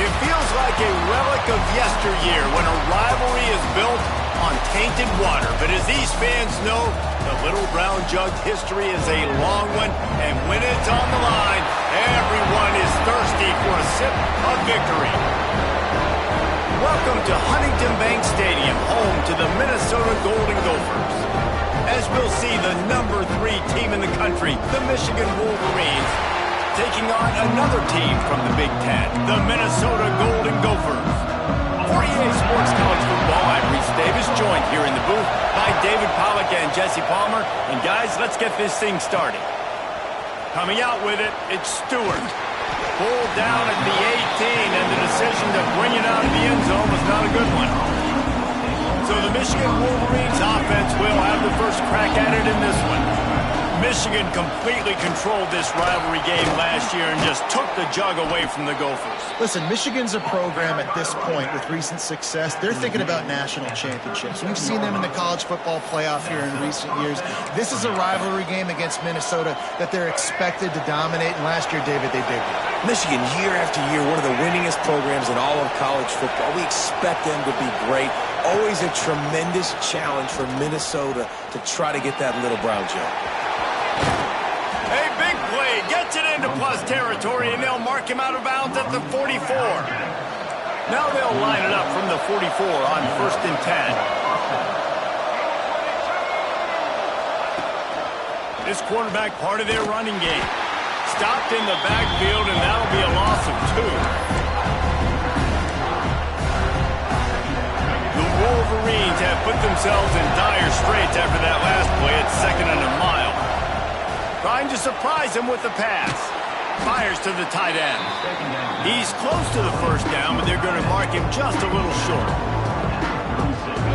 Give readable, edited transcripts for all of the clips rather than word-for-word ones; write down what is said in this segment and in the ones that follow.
It feels like a relic of yesteryear when a rivalry is built on tainted water. But as these fans know, the Little Brown Jug history is a long one, and when it's on the line, everyone is thirsty for a sip of victory. Welcome to Huntington Bank Stadium, home to the Minnesota Golden Gophers. As we'll see, the number 3 team in the country, the Michigan Wolverines, taking on another team from the Big Ten, the Minnesota Golden Gophers. For EA Sports College Football, I'm Reese Davis, joined here in the booth by David Pollack and Jesse Palmer. And guys, let's get this thing started. Coming out with it, it's Stewart. Pulled down at the 18, and the decision to bring it out of the end zone was not a good one. So the Michigan Wolverines offense will have the first crack at it in this one. Michigan completely controlled this rivalry game last year and just took the jug away from the Gophers. Listen, Michigan's a program at this point with recent success. They're thinking about national championships. We've seen them in the college football playoff here in recent years. This is a rivalry game against Minnesota that they're expected to dominate, and last year, David, they did. Michigan, year after year, one of the winningest programs in all of college football. We expect them to be great. Always a tremendous challenge for Minnesota to try to get that Little Brown Jug. A big play gets it into plus territory, and they'll mark him out of bounds at the 44. Now they'll line it up from the 44 on 1st and 10. This quarterback part of their running game. Stopped in the backfield, and that'll be a loss of 2. The Wolverines have put themselves in dire straits after that last play at 2nd and a mile. Trying to surprise him with the pass. Fires to the tight end. He's close to the first down, but they're going to mark him just a little short.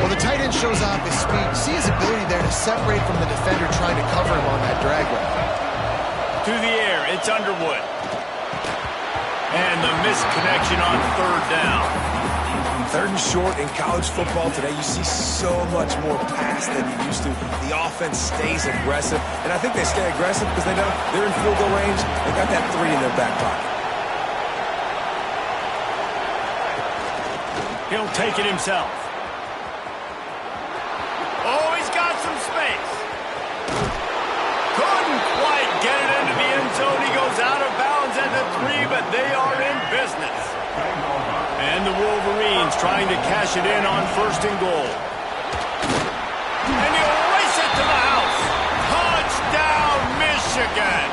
Well, the tight end shows off his speed. See his ability there to separate from the defender trying to cover him on that drag route. To the air, it's Underwood. And the missed connection on 3rd down. 3rd and short in college football today, you see so much more pass than you used to. The offense stays aggressive, and I think they stay aggressive because they know they're in field goal range. They got that 3 in their back pocket. He'll take it himself. Oh, he's got some space. Couldn't quite get it into the end zone. He goes out of bounds at the 3, but they are in business. And the Wolverines trying to cash it in on 1st and goal. And he'll race it to the house. Touchdown, Michigan.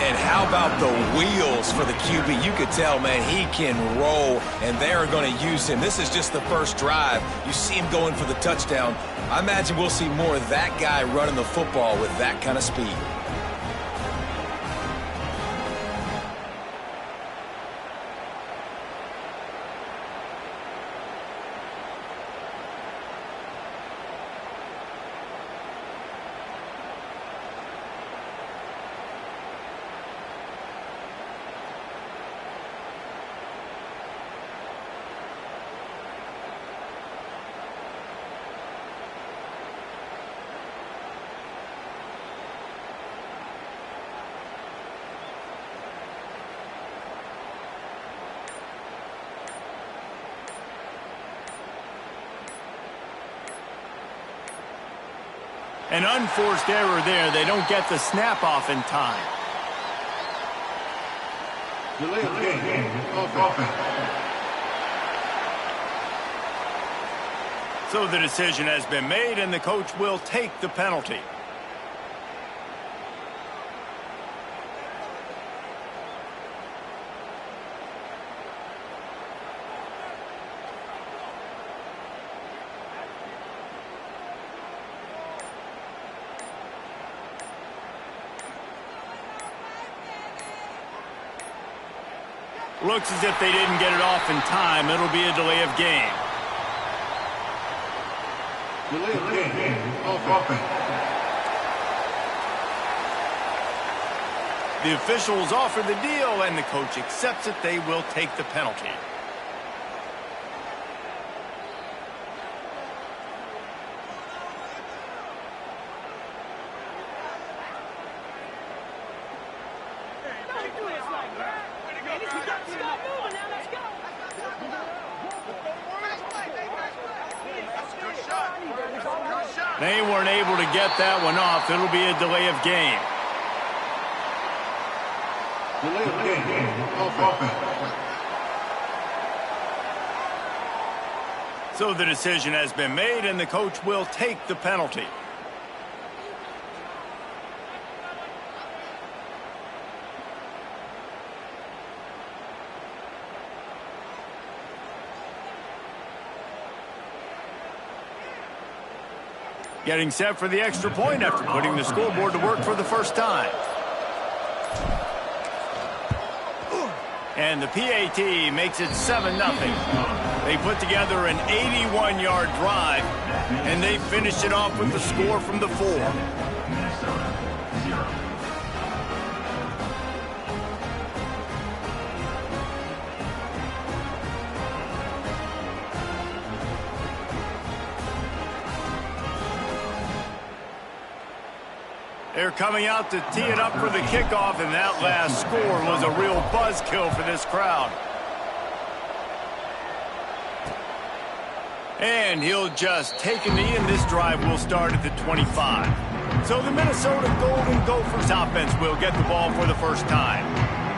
And how about the wheels for the QB? You could tell, man, he can roll, and they are going to use him. This is just the first drive. You see him going for the touchdown. I imagine we'll see more of that guy running the football with that kind of speed. An unforced error there. They don't get the snap off in time. Delay of game. Offense. So the decision has been made, and the coach will take the penalty. Looks as if they didn't get it off in time. It'll be a delay of game. Delay of game. Offense. The officials offer the deal, and the coach accepts it. They will take the penalty. They weren't able to get that one off. It'll be a delay of game. Delay of game. Offense. So the decision has been made, and the coach will take the penalty. Getting set for the extra point after putting the scoreboard to work for the first time. And the PAT makes it 7-0. They put together an 81-yard drive, and they finished it off with the score from the 4. They're coming out to tee it up for the kickoff, and that last score was a real buzzkill for this crowd. And he'll just take a knee, and this drive will start at the 25. So the Minnesota Golden Gophers offense will get the ball for the first time.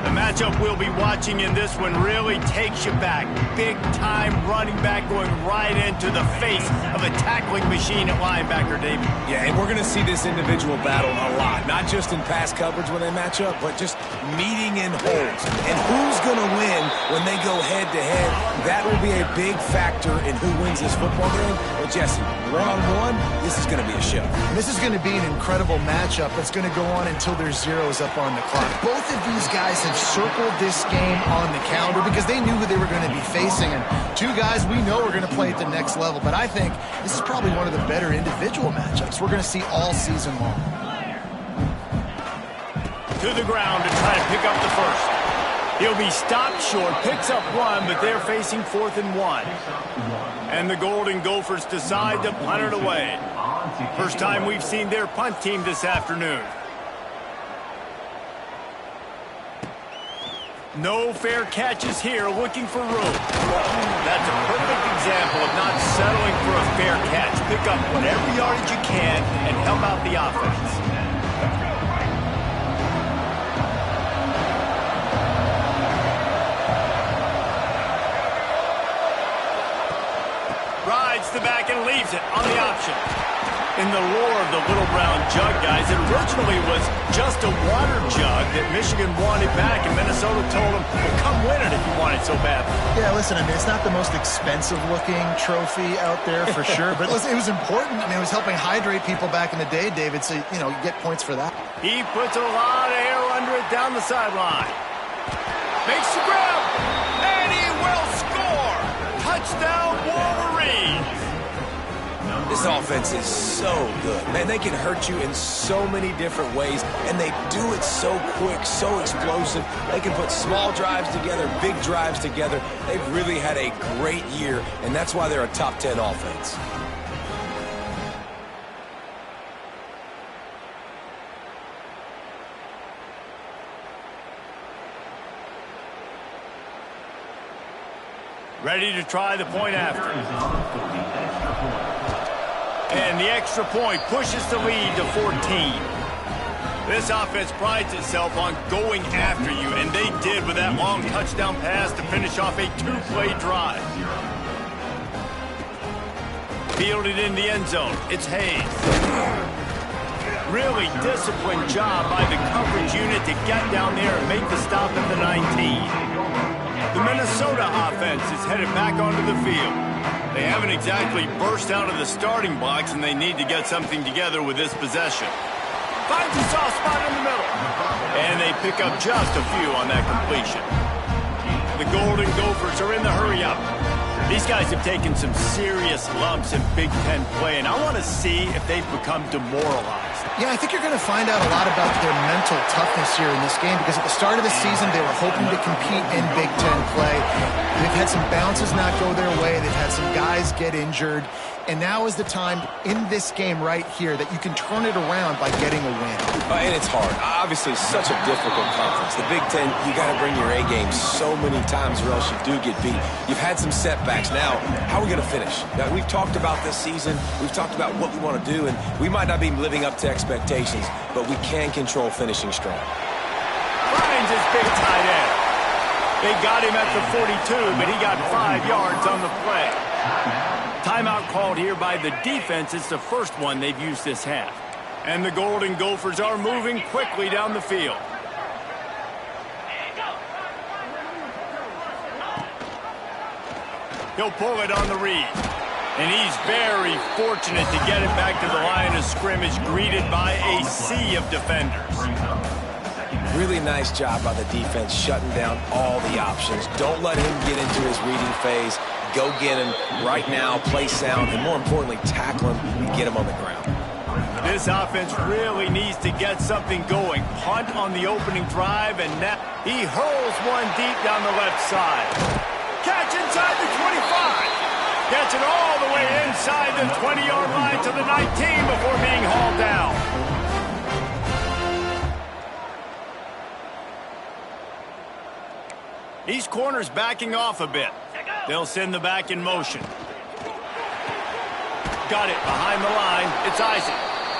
The matchup we'll be watching in this one really takes you back. Big-time running back going right into the face of a tackling machine at linebacker, David. Yeah, and we're going to see this individual battle a lot. Not just in pass coverage when they match up, but just meeting in holes. And who's going to win when they go head-to-head? That will be a big factor in who wins this football game. Well, Jesse, one-on-one, this is going to be a show. This is going to be an incredible matchup that's going to go on until there's zeros up on the clock. Both of these guys have circled this game on the calendar because they knew who they were going to be facing. And two guys we know are going to play at the next level. But I think this is probably one of the better individual matchups we're going to see all season long. To the ground to try to pick up the first. He'll be stopped short, picks up one, but they're facing 4th and 1. And the Golden Gophers decide to punt it away. First time we've seen their punt team this afternoon. No fair catches here, looking for room. That's a perfect example of not settling for a fair catch. Pick up whatever yardage you can and help out the offense. Rides the back and leaves it on the option. In the lore of the little brown jug, guys, it originally was just a water jug that Michigan wanted back, and Minnesota told them, well, come win it if you want it so bad. Yeah, listen, I mean, it's not the most expensive-looking trophy out there for sure, but listen, it was important. I mean, it was helping hydrate people back in the day, David, so, you know, you get points for that. He puts a lot of air under it down the sideline. Makes the grab, and he will score! Touchdown, Wolverines! This offense is so good. Man, they can hurt you in so many different ways, and they do it so quick, so explosive. They can put small drives together, big drives together. They've really had a great year, and that's why they're a top 10 offense. Ready to try the point after. And the extra point pushes the lead to 14. This offense prides itself on going after you, and they did with that long touchdown pass to finish off a 2-play drive. Fielded in the end zone. It's Hayes. Really disciplined job by the coverage unit to get down there and make the stop at the 19. The Minnesota offense is headed back onto the field. They haven't exactly burst out of the starting blocks, and they need to get something together with this possession. Finds a soft spot in the middle. And they pick up just a few on that completion. The Golden Gophers are in the hurry-up. These guys have taken some serious lumps in Big Ten play, and I want to see if they've become demoralized. Yeah, I think you're going to find out a lot about their mental toughness here in this game because at the start of the season, they were hoping to compete in Big Ten play. They've had some bounces not go their way. They've had some guys get injured. And now is the time in this game right here that you can turn it around by getting a win. And it's hard. Obviously, such a difficult conference. The Big Ten, you got to bring your A game so many times or else you do get beat. You've had some setbacks. Now, how are we going to finish? Now, we've talked about this season. We've talked about what we want to do, and we might not be living up to expectations, but we can control finishing strong. Finds his big tight end. They got him at the 42, but he got 5 yards on the play. Timeout called here by the defense. It's the first one they've used this half. And the Golden Gophers are moving quickly down the field. He'll pull it on the read. And he's very fortunate to get it back to the line of scrimmage, greeted by a sea of defenders. Really nice job by the defense shutting down all the options. Don't let him get into his reading phase. Go get him right now, play sound, and more importantly, tackle him and get him on the ground. This offense really needs to get something going. Punt on the opening drive, and now he hurls one deep down the left side. Catch inside the 25. Gets it all the way inside the 20-yard line to the 19 before being hauled down. These corners backing off a bit. They'll send the back in motion. Got it behind the line. It's Isaac.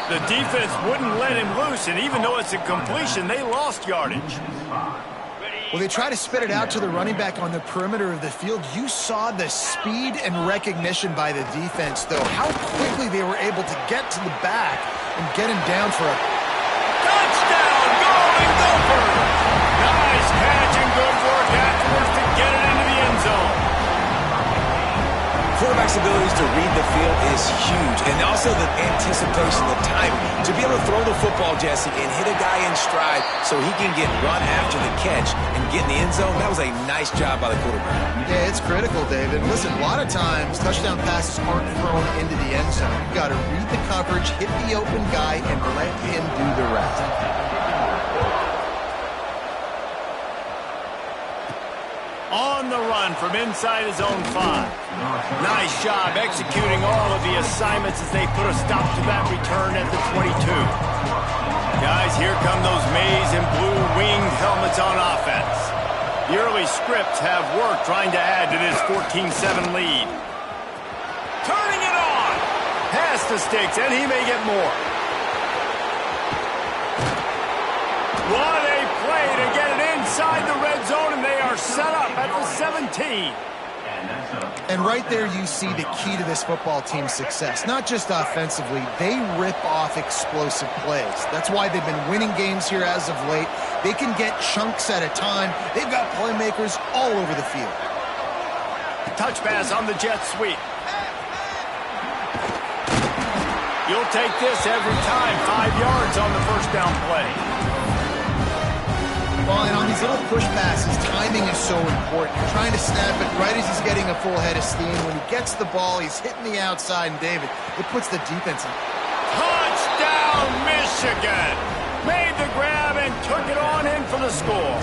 The defense wouldn't let him loose, and even though it's a completion, they lost yardage. Well, they try to spit it out to the running back on the perimeter of the field. You saw the speed and recognition by the defense, though. How quickly they were able to get to the back and get him down for a touchdown, Golden Gophers! Nice catch and good work afterwards to get it into the end zone. Quarterback's abilities to read the field is huge, and also the anticipation, the timing. To be able to throw the football, Jesse, and hit a guy in stride so he can get run after the catch and get in the end zone, that was a nice job by the quarterback. Yeah, it's critical, David. Listen, a lot of times touchdown passes aren't thrown into the end zone. You've got to read the coverage, hit the open guy, and let him do the rest. On the run from inside his own 5. Nice job executing all of the assignments as they put a stop to that return at the 22. Guys, here come those maize and blue winged helmets on offense. The early scripts have worked trying to add to this 14-7 lead. Turning it on! Pass the sticks, and he may get more. What a play to get it inside the red zone, and they are set up at the 17. And right there you see the key to this football team's success. Not just offensively, they rip off explosive plays. That's why they've been winning games here as of late. They can get chunks at a time. They've got playmakers all over the field. Touch pass on the jet sweep. You'll take this every time. 5 yards on the first down play. Well, and on these little push passes, timing is so important. You're trying to snap it right as he's getting a full head of steam. When he gets the ball, he's hitting the outside, and David, it puts the defense in. Touchdown, Michigan! Made the grab and took it on in for the score.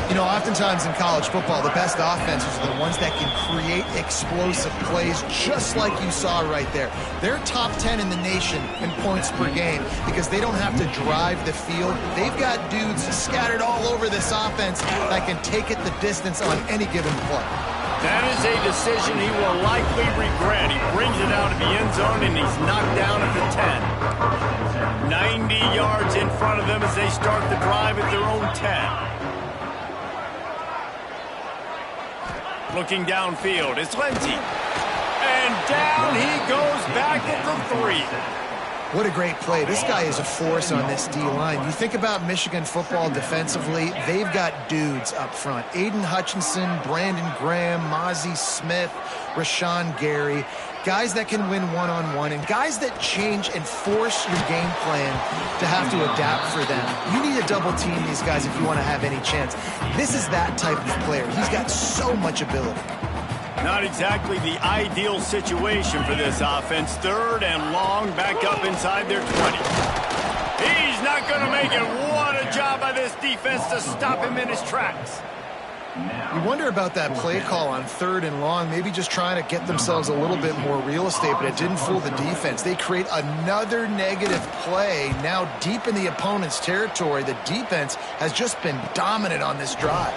You know, oftentimes in college football, the best offenses are the ones that can create explosive plays, just like you saw right there. They're top 10 in the nation in points per game because they don't have to drive the field. They've got dudes scattered all over this offense that can take it the distance on any given play. That is a decision he will likely regret. He brings it out of the end zone, and he's knocked down at the 10. 90 yards in front of them as they start the drive at their own 10. Looking downfield, it's Lindsey. And down he goes back at the 3. What a great play. This guy is a force on this D-line. You think about Michigan football defensively, they've got dudes up front. Aiden Hutchinson, Brandon Graham, Mozzie Smith, Rashawn Gary. Guys that can win one-on-one and guys that change and force your game plan to have to adapt for them. You need to double team these guys if you want to have any chance. This is that type of player. He's got so much ability. Not exactly the ideal situation for this offense. 3rd and long, back up inside their 20. He's not going to make it. What a job by this defense to stop him in his tracks. You wonder about that play call on 3rd and long, maybe just trying to get themselves a little bit more real estate, but it didn't fool the defense. They create another negative play now deep in the opponent's territory. The defense has just been dominant on this drive.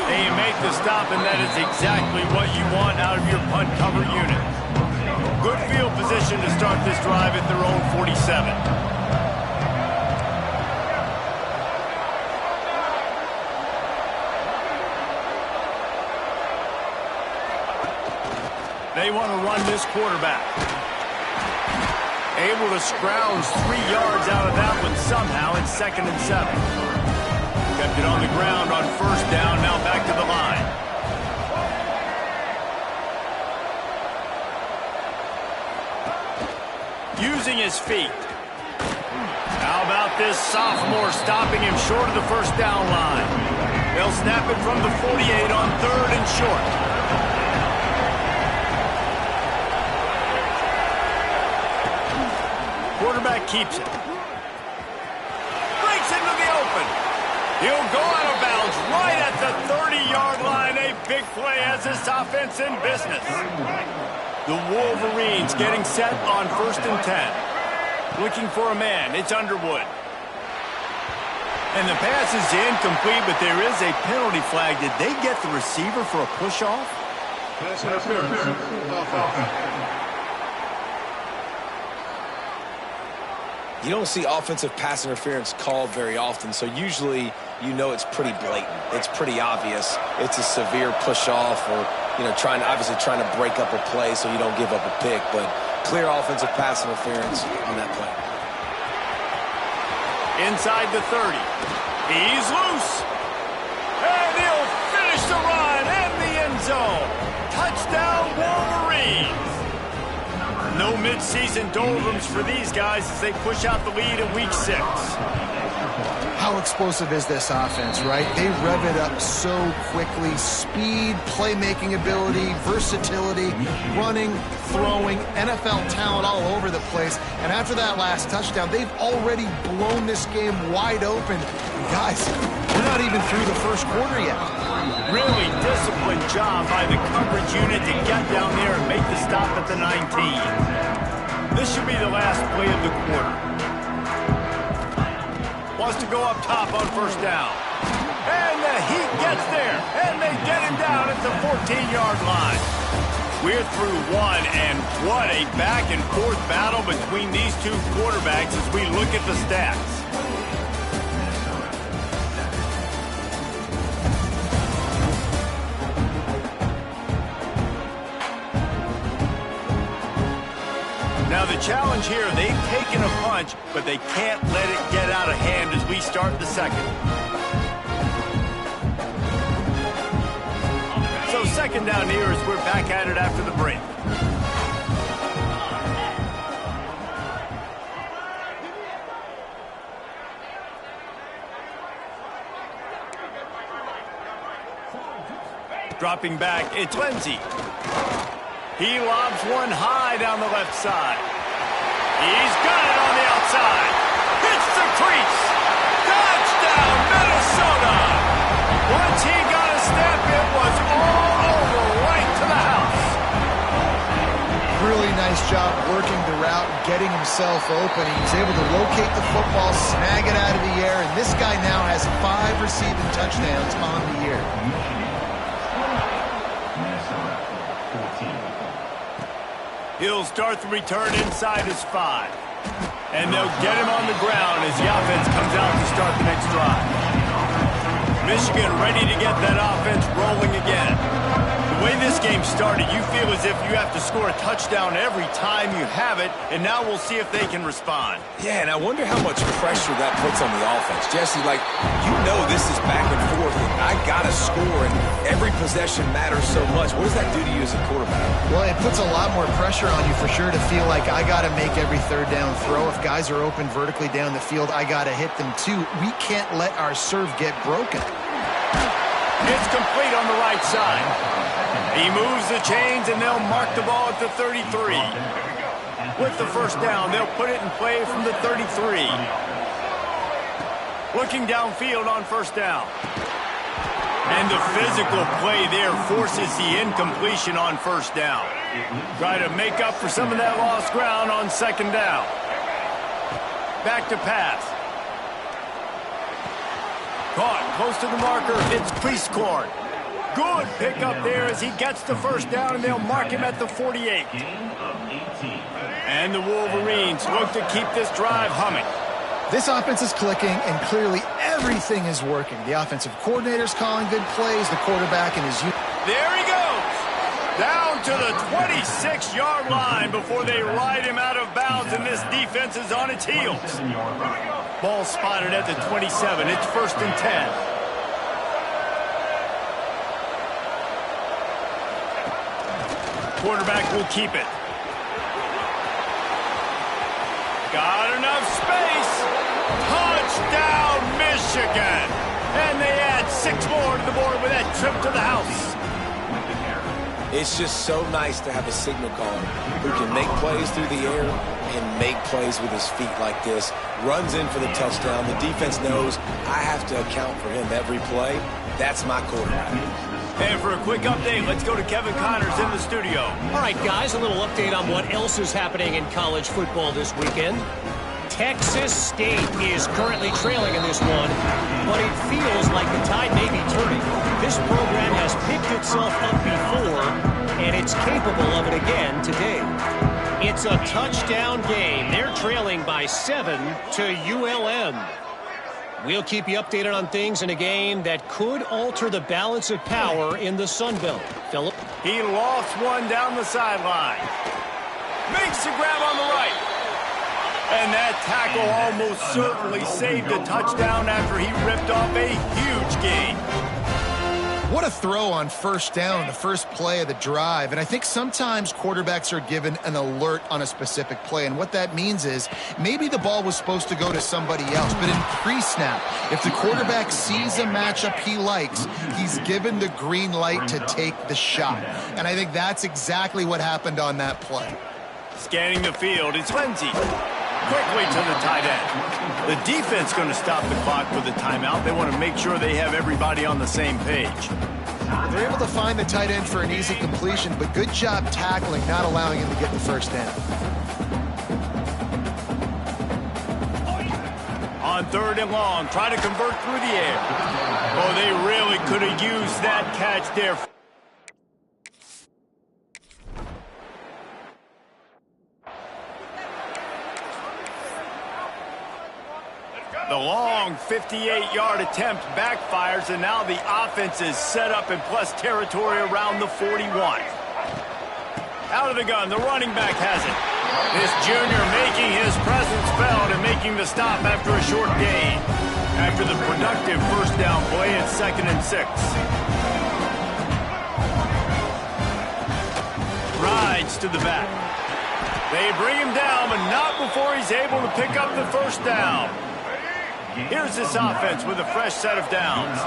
They make the stop, and that is exactly what you want out of your punt cover unit. Good field position to start this drive at their own 47. They want to run this quarterback. Able to scrounge 3 yards out of that one somehow in 2nd and 7. Kept it on the ground on 1st down, now back to the line. Using his feet. How about this sophomore stopping him short of the 1st down line? They'll snap it from the 48 on 3rd and short. Quarterback keeps it. Breaks into the open. He'll go out of bounds right at the 30-yard line. A big play as this offense in business. The Wolverines getting set on 1st and 10. Looking for a man. It's Underwood. And the pass is incomplete, but there is a penalty flag. Did they get the receiver for a push-off? Pass interference. Offense. You don't see offensive pass interference called very often, so usually you know it's pretty blatant. It's pretty obvious. It's a severe push-off or, obviously trying to break up a play so you don't give up a pick, but clear offensive pass interference on that play. Inside the 30. He's loose. And he'll finish the run in the end zone. Touchdown, Wolverines. No mid-season doldrums for these guys as they push out the lead in Week 6. How explosive is this offense, right? They rev it up so quickly. Speed, playmaking ability, versatility, running, throwing, NFL talent all over the place. And after that last touchdown, they've already blown this game wide open. Guys, we're not even through the 1st quarter yet. Really disciplined job by the coverage unit to get down there and make the stop at the 19. This should be the last play of the quarter. Wants to go up top on 1st down. And the Heat gets there. And they get him down at the 14-yard line. We're through one, and what a back-and-forth battle between these two quarterbacks as we look at the stats. Now the challenge here, they've taken a punch, but they can't let it get out of hand as we start the 2nd. So 2nd down here as we're back at it after the break. Dropping back, it's Lindsey. He lobs one high down the left side. He's got it on the outside. Hits the crease. Touchdown, Minnesota. Once he got a step, it was all over right to the house. Really nice job working the route and getting himself open. He was able to locate the football, snag it out of the air, and this guy now has 5 receiving touchdowns on the year. He'll start the return inside his 5. And they'll get him on the ground as the offense comes out to start the next drive. Michigan ready to get that offense rolling again. The way this game started, you feel as if you have to score a touchdown every time you have it, and now we'll see if they can respond. Yeah, and I wonder how much pressure that puts on the offense. Jesse, this is back and forth, and I got to score, and every possession matters so much. What does that do to you as a quarterback? Well, it puts a lot more pressure on you for sure to feel like I got to make every 3rd down throw. If guys are open vertically down the field, I got to hit them too. We can't let our serve get broken. It's complete on the right side. He moves the chains, and they'll mark the ball at the 33. With the 1st down, they'll put it in play from the 33. Looking downfield on 1st down. And the physical play there forces the incompletion on first down. Try to make up for some of that lost ground on second down. Back to pass. Caught close to the marker. It's Priestcourt. Good pickup there as he gets the first down, and they'll mark him at the 48. And the Wolverines look to keep this drive humming. This offense is clicking, and clearly everything is working. The offensive coordinator's calling good plays. The quarterback and his unit. There he goes. Down to the 26-yard line before they ride him out of bounds, and this defense is on its heels. Ball spotted at the 27. It's 1st and 10. Quarterback will keep it. Got enough space. Touchdown, Michigan. And they add 6 more to the board with that trip to the house. It's just so nice to have a signal caller who can make plays through the air and make plays with his feet like this. Runs in for the touchdown. The defense knows I have to account for him every play. That's my quarterback. And for a quick update, let's go to Kevin Connors in the studio. All right, guys, a little update on what else is happening in college football this weekend. Texas State is currently trailing in this one, but it feels like the tide may be turning. This program has picked itself up before, and it's capable of it again today. It's a touchdown game. They're trailing by 7 to ULM. We'll keep you updated on things in a game that could alter the balance of power in the Sun Belt. Philip? He lofts one down the sideline. Makes the grab on the right. And that tackle almost certainly saved a touchdown after he ripped off a huge gain. What a throw on first down, the first play of the drive. And I think sometimes quarterbacks are given an alert on a specific play. And what that means is maybe the ball was supposed to go to somebody else. But in pre-snap, if the quarterback sees a matchup he likes, he's given the green light to take the shot. And I think that's exactly what happened on that play. Scanning the field, it's Lindsey. Quickly to the tight end. The defense going to stop the clock with a timeout. They want to make sure they have everybody on the same page. They're able to find the tight end for an easy completion, but good job tackling, not allowing him to get the first down. On 3rd and long, try to convert through the air. Oh, they really could have used that catch there. The long 58-yard attempt backfires, and now the offense is set up in plus territory around the 41. Out of the gun, the running back has it. This junior making his presence felt and making the stop after a short gain. After the productive first down play, it's 2nd and 6. Rides to the back. They bring him down, but not before he's able to pick up the first down. Here's this offense with a fresh set of downs.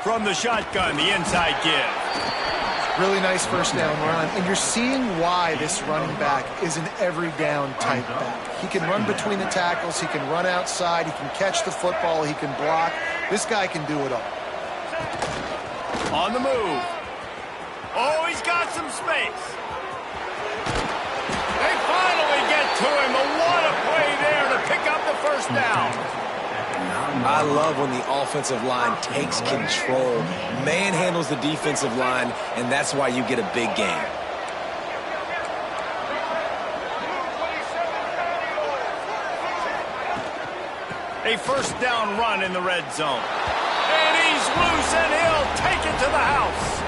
From the shotgun, the inside give. Really nice first down run, and you're seeing why this running back is an every down type back. He can run between the tackles, he can run outside, he can catch the football, he can block. This guy can do it all. On the move. Oh, he's got some space. They finally get to him, but what a play there to pick up the first down. I love when the offensive line takes control, manhandles the defensive line, and that's why you get a big game. A first down run in the red zone. And he's loose, and he'll take it to the house.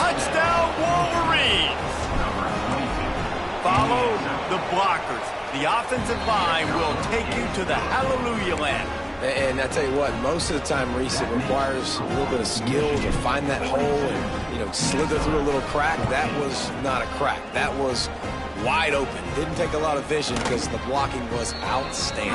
Touchdown, Wolverines. Follow the blockers. The offensive line will take you to the hallelujah land. And I tell you what, most of the time, Reese, it requires a little bit of skill to find that hole and, slither through a little crack. That was not a crack. That was wide open. Didn't take a lot of vision because the blocking was outstanding.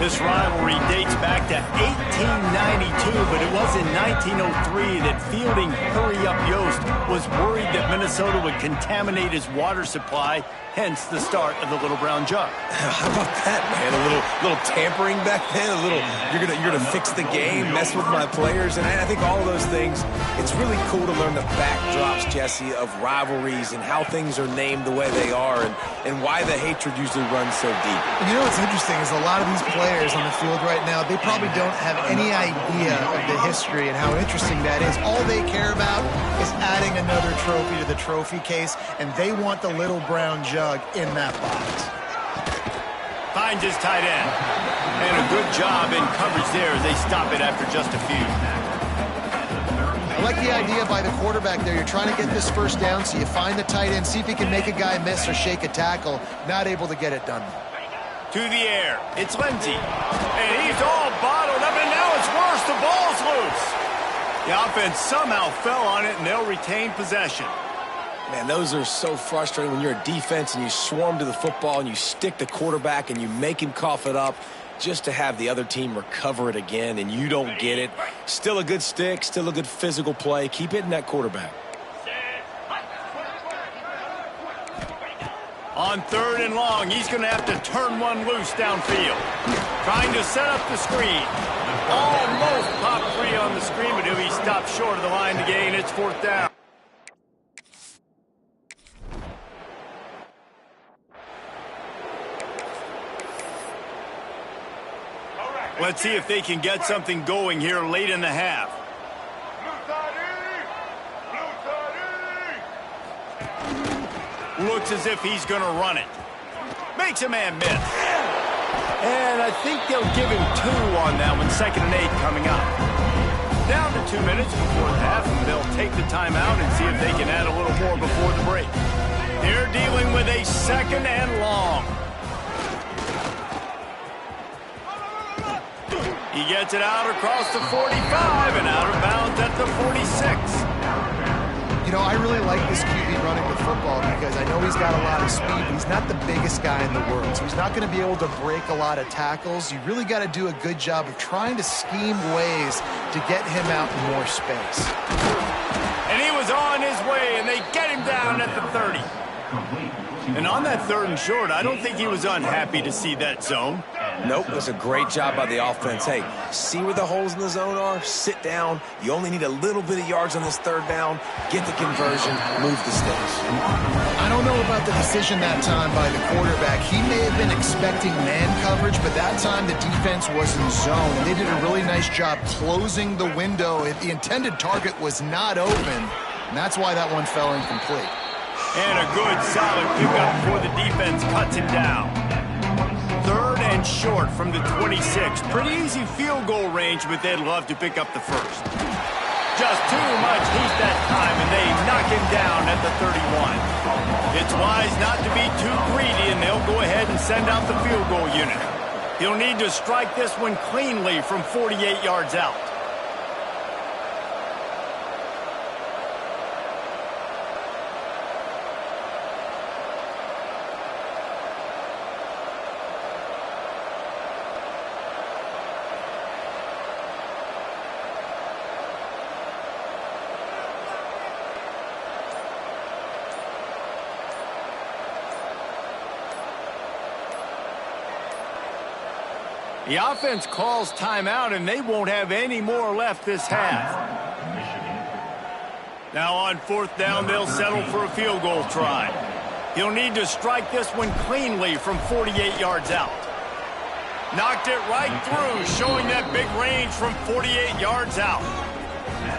This rivalry dates back to 1892, but it was in 1903 that fielding Hurry Up Yost was worried that Minnesota would contaminate his water supply, hence the start of the Little Brown Jug. How about that, man? A little tampering back then. A little, you're gonna fix the game, mess with my players, and I think all of those things. It's really cool to learn the backdrops, Jesse, of rivalries and how things are named the way they are, and why the hatred usually runs so deep. And you know what's interesting is a lot of these players on the field right now, they probably don't have any idea of the history and how interesting that is. All they care about is adding another trophy to the trophy case, and they want the Little Brown Jug in that box. Finds his tight end. And a good job in coverage there as they stop it after just a few. I like the idea by the quarterback there. You're trying to get this first down, so you find the tight end, see if he can make a guy miss or shake a tackle. Not able to get it done. To the air. It's Lindsey. And he's all bottled up, and now it's worse. The ball's loose. The offense somehow fell on it, and they'll retain possession. Man, those are so frustrating when you're a defense and you swarm to the football and you stick the quarterback and you make him cough it up just to have the other team recover it again and you don't get it. Still a good stick, still a good physical play. Keep hitting that quarterback. On 3rd and long, he's going to have to turn one loose downfield. Trying to set up the screen. Almost popped free on the screen, but he'll be stopped short of the line to gain. It's 4th down. Let's see if they can get something going here late in the half. Looks as if he's going to run it. Makes a man miss. And I think they'll give him 2 on that one. 2nd and 8 coming up. Down to 2 minutes before the half, and they'll take the timeout and see if they can add a little more before the break. They're dealing with a 2nd and long. He gets it out across the 45 and out of bounds at the 46. You know, I really like this QB running the football because I know he's got a lot of speed, but he's not the biggest guy in the world, so he's not going to be able to break a lot of tackles. You really got to do a good job of trying to scheme ways to get him out in more space. And he was on his way, and they get him down at the 30. And on that 3rd and short, I don't think he was unhappy to see that zone. Nope, it was a great job by the offense. Hey, see where the holes in the zone are? Sit down. You only need a little bit of yards on this 3rd down. Get the conversion. Move the sticks. I don't know about the decision that time by the quarterback. He may have been expecting man coverage, but that time the defense was in zone. They did a really nice job closing the window. The intended target was not open, and that's why that one fell incomplete. And a good, solid pickup before the defense cuts him down. 3rd and short from the 26. Pretty easy field goal range, but they'd love to pick up the first. Just too much heat that time, and they knock him down at the 31. It's wise not to be too greedy, and they'll go ahead and send out the field goal unit. He'll need to strike this one cleanly from 48 yards out. The offense calls timeout, and they won't have any more left this half. Now on 4th down, they'll settle for a field goal try. He'll need to strike this one cleanly from 48 yards out. Knocked it right through, showing that big range from 48 yards out.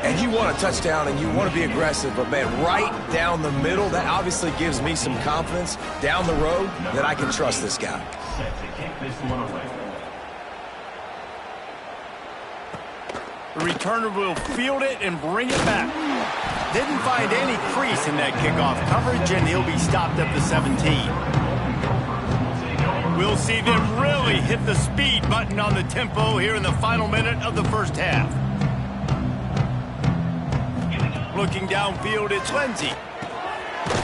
And you want a touchdown and you want to be aggressive, but man, right down the middle, that obviously gives me some confidence down the road that I can trust this guy. The returner will field it and bring it back. Didn't find any crease in that kickoff coverage, and he'll be stopped at the 17. We'll see them really hit the speed button on the tempo here in the final minute of the first half. Looking downfield, it's Lindsey.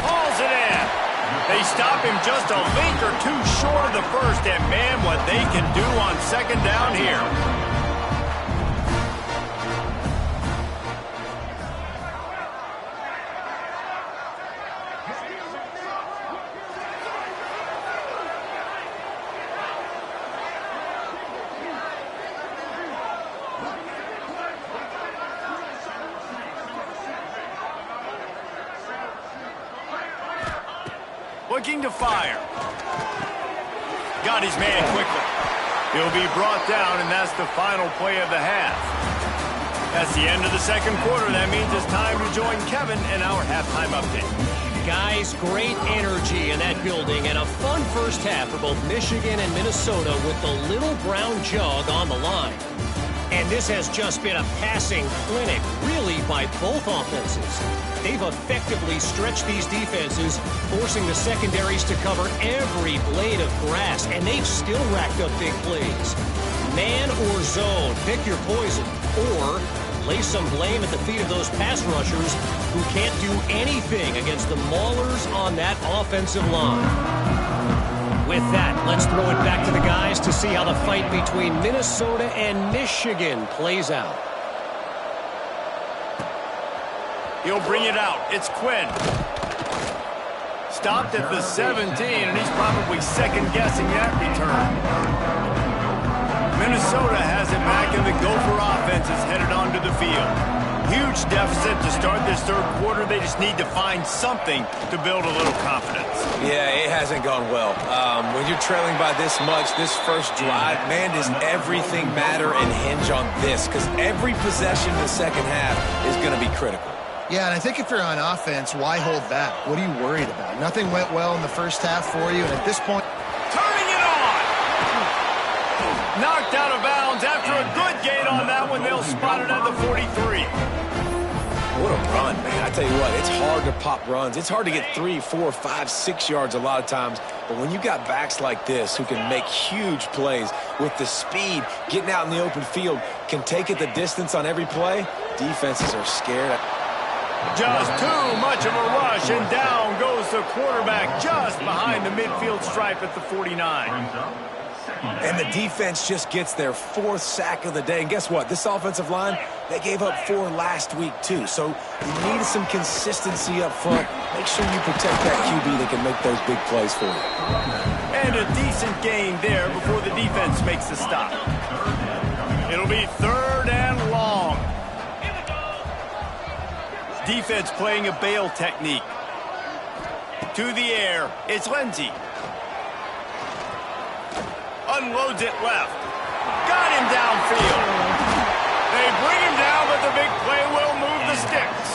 Hauls it in. They stop him just a link or two short of the first, and man, what they can do on second down here. Looking to fire. Got his man quickly. He'll be brought down, and that's the final play of the half. That's the end of the second quarter. That means it's time to join Kevin in our halftime update. Guys, great energy in that building and a fun first half for both Michigan and Minnesota with the little brown jug on the line. And this has just been a passing clinic, really, by both offenses. They've effectively stretched these defenses, forcing the secondaries to cover every blade of grass, and they've still racked up big plays. Man or zone, pick your poison, or lay some blame at the feet of those pass rushers who can't do anything against the maulers on that offensive line. With that, let's throw it back to the guys to see how the fight between Minnesota and Michigan plays out. He'll bring it out. It's Quinn. Stopped at the 17, and he's probably second-guessing that return. Minnesota has it back, and the Gopher offense is headed onto the field. Huge deficit to start this third quarter. They just need to find something to build a little confidence. Yeah, it hasn't gone well. When you're trailing by this much, this first drive, man, does everything matter and hinge on this? Because every possession in the second half is going to be critical. Yeah, and I think if you're on offense, why hold back? What are you worried about? Nothing went well in the first half for you, and at this point... Turning it on! Knocked out of bounds after a good gain on that one. They'll spot it at the 43. What a run, man. I tell you what, it's hard to pop runs. It's hard to get 3, 4, 5, 6 yards a lot of times. But when you got backs like this who can make huge plays with the speed, getting out in the open field, can take it the distance on every play, defenses are scared. Just too much of a rush, and down goes the quarterback just behind the midfield stripe at the 49. And the defense just gets their 4th sack of the day. And guess what? This offensive line, they gave up 4 last week, too. So you need some consistency up front. Make sure you protect that QB that can make those big plays for you. And a decent gain there before the defense makes the stop. It'll be 3rd and long. Defense playing a bail technique. To the air, it's Lindsey. Unloads it left. Got him downfield. They bring him down, but the big play will move the sticks.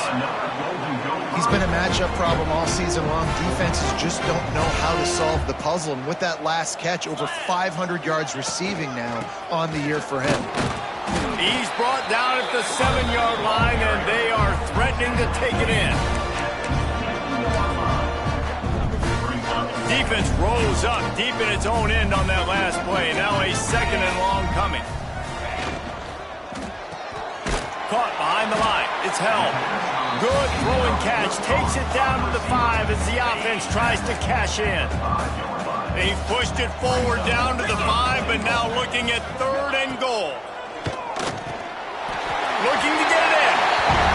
He's been a matchup problem all season long. Defenses just don't know how to solve the puzzle. And with that last catch, over 500 yards receiving now on the year for him. He's brought down at the 7-yard line, and they are threatening to take it in. Defense rolls up deep in its own end on that last play. Now a 2nd and long coming. Caught behind the line. It's held. Good throwing catch. Takes it down to the 5 as the offense tries to cash in. They've pushed it forward down to the 5, but now looking at 3rd and goal. Looking to get it in.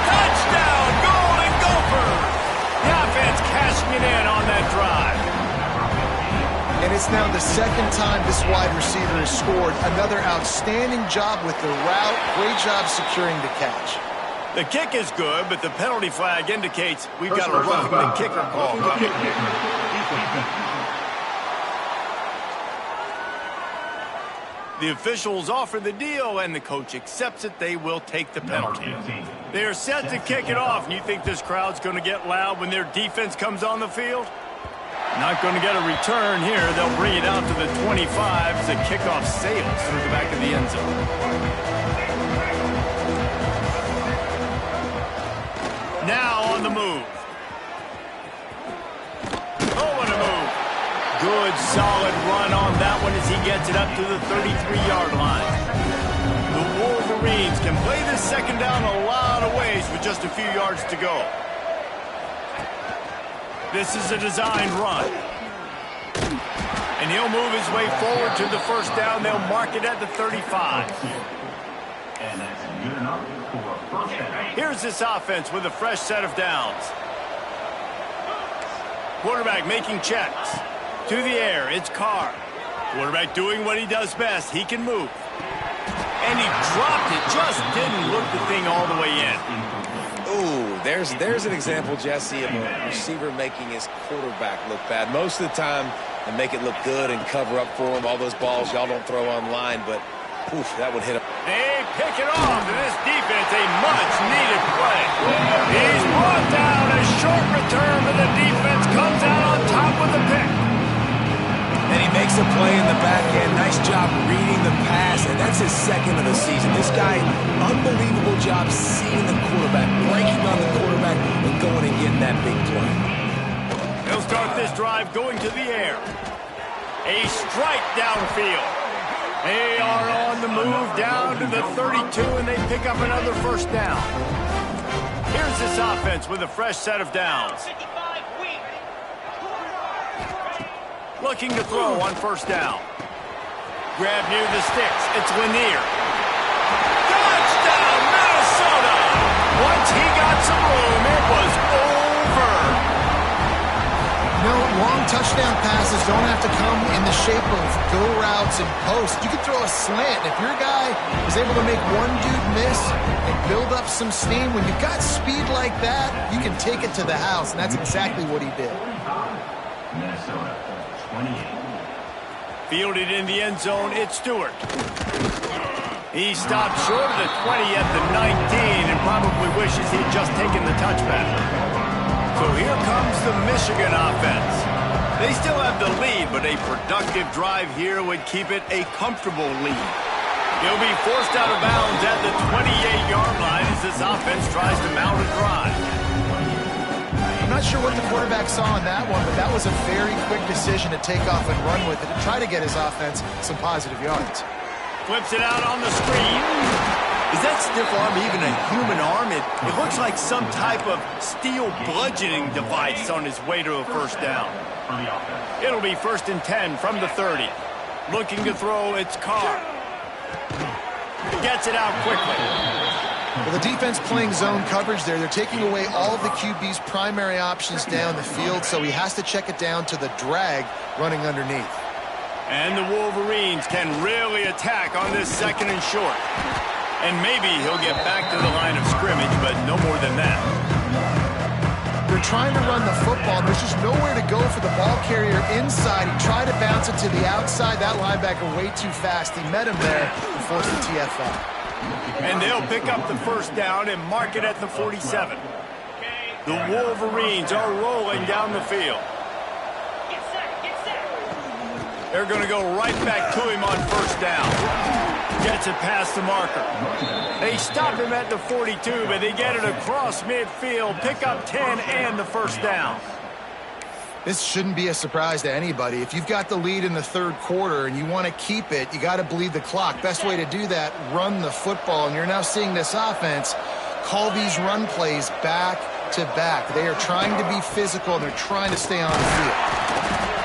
Touchdown, Golden Gophers. The offense cashing it in on that drive. And it's now the 2nd time this wide receiver has scored. Another outstanding job with the route. Great job securing the catch. The kick is good, but the penalty flag indicates we've got a roughing the kicker call coming. The officials offer the deal, and the coach accepts it. They will take the penalty. They are set to kick it off, and you think this crowd's going to get loud when their defense comes on the field? Not going to get a return here. They'll bring it out to the 25 as the kickoff sails through the back of the end zone. Now on the move. Oh, what a move. Good, solid run on that one as he gets it up to the 33-yard line. The Wolverines can play this second down a lot of ways with just a few yards to go. This is a designed run. And he'll move his way forward to the first down. They'll mark it at the 35. And that's good enough for a first down. Here's this offense with a fresh set of downs. Quarterback making checks. To the air, it's Carr. Quarterback doing what he does best. He can move. And he dropped it. Just didn't look the thing all the way in. Ooh, there's an example, Jesse, of a receiver making his quarterback look bad. Most of the time, they make it look good and cover up for him. All those balls y'all don't throw online, but oof, that would hit him. They pick it off, and this defense, a much-needed play. He's brought down. A short return, but the defense comes out on top with the pick. And he makes a play in the back end. Nice job reading the pass, and that's his second of the season. This guy, unbelievable job seeing the quarterback, breaking on the quarterback, and going and getting that big play. He'll start this drive going to the air. A strike downfield. They are on the move down to the 32, and they pick up another first down. Here's this offense with a fresh set of downs. Looking to throw on first down. Grab near the sticks. It's Lanier. Touchdown, Minnesota! Once he got some room, it was over. No, long touchdown passes don't have to come in the shape of go routes and posts. You can throw a slant. If your guy is able to make one dude miss and build up some steam, when you've got speed like that, you can take it to the house, and that's exactly what he did. Minnesota, 28. Fielded in the end zone, it's Stewart. He stopped short of the 20 at the 19 and probably wishes he'd just taken the touchback. So here comes the Michigan offense. They still have the lead, but a productive drive here would keep it a comfortable lead. He'll be forced out of bounds at the 28-yard line as this offense tries to mount a drive. I'm not sure what the quarterback saw on that one, but that was a very quick decision to take off and run with it and try to get his offense some positive yards. Flips it out on the screen. Is that stiff arm even a human arm? It looks like some type of steel bludgeoning device on his way to a first down. It'll be 1st and 10 from the 30. Looking to throw, it's Carr. Gets it out quickly. Well, the defense playing zone coverage there. They're taking away all of the QB's primary options down the field, so he has to check it down to the drag running underneath. And the Wolverines can really attack on this 2nd and short. And maybe he'll get back to the line of scrimmage, but no more than that. They're trying to run the football. There's just nowhere to go for the ball carrier inside. He tried to bounce it to the outside. That linebacker way too fast. He met him there and forced the TFL. And they'll pick up the first down and mark it at the 47. The Wolverines are rolling down the field. They're going to go right back to him on first down. Gets it past the marker. They stop him at the 42, but they get it across midfield. Pick up 10 and the first down. This shouldn't be a surprise to anybody. If you've got the lead in the 3rd quarter and you want to keep it, you got to bleed the clock. Best way to do that, run the football. And you're now seeing this offense call these run plays back to back. They are trying to be physical, and they're trying to stay on the field.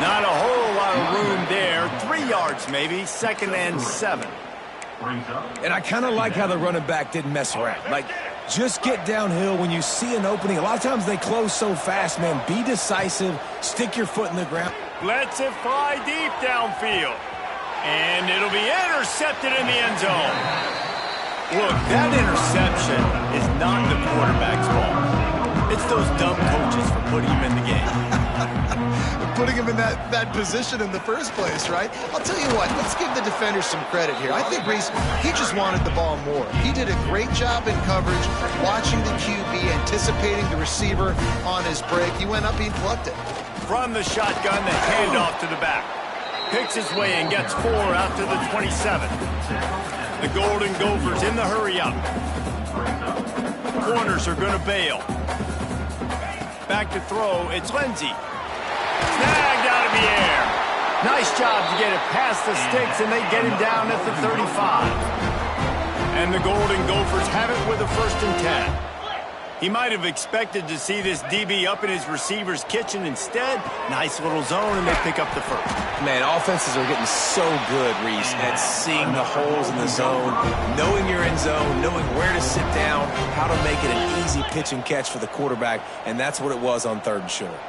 Not a whole lot of room there. 3 yards maybe, 2nd and 7. And I kind of like how the running back didn't mess around. Like, just get downhill when you see an opening. A lot of times they close so fast, man. Be decisive. Stick your foot in the ground. Lets it fly deep downfield. And it'll be intercepted in the end zone. Look, that interception is not the quarterback's fault. It's those dumb coaches for putting him in the game. Putting him in that position in the first place, right? I'll tell you what, let's give the defender some credit here. I think Reese, he just wanted the ball more. He did a great job in coverage, watching the QB, anticipating the receiver on his break. He went up, he plucked it. From the shotgun, the handoff to the back. Picks his way and gets 4 out to the 27. The Golden Gophers in the hurry-up. Corners are going to bail. Back to throw, it's Lindsey. Snagged out of the air. Nice job to get it past the sticks, and they get him down at the 35. And the Golden Gophers have it with a 1st and 10. He might have expected to see this DB up in his receiver's kitchen. Instead, nice little zone, and they pick up the first. Man, offenses are getting so good, Reese, at seeing the holes in the zone, knowing you're in zone, knowing where to sit down, how to make it an easy pitch and catch for the quarterback, and that's what it was on 3rd and short.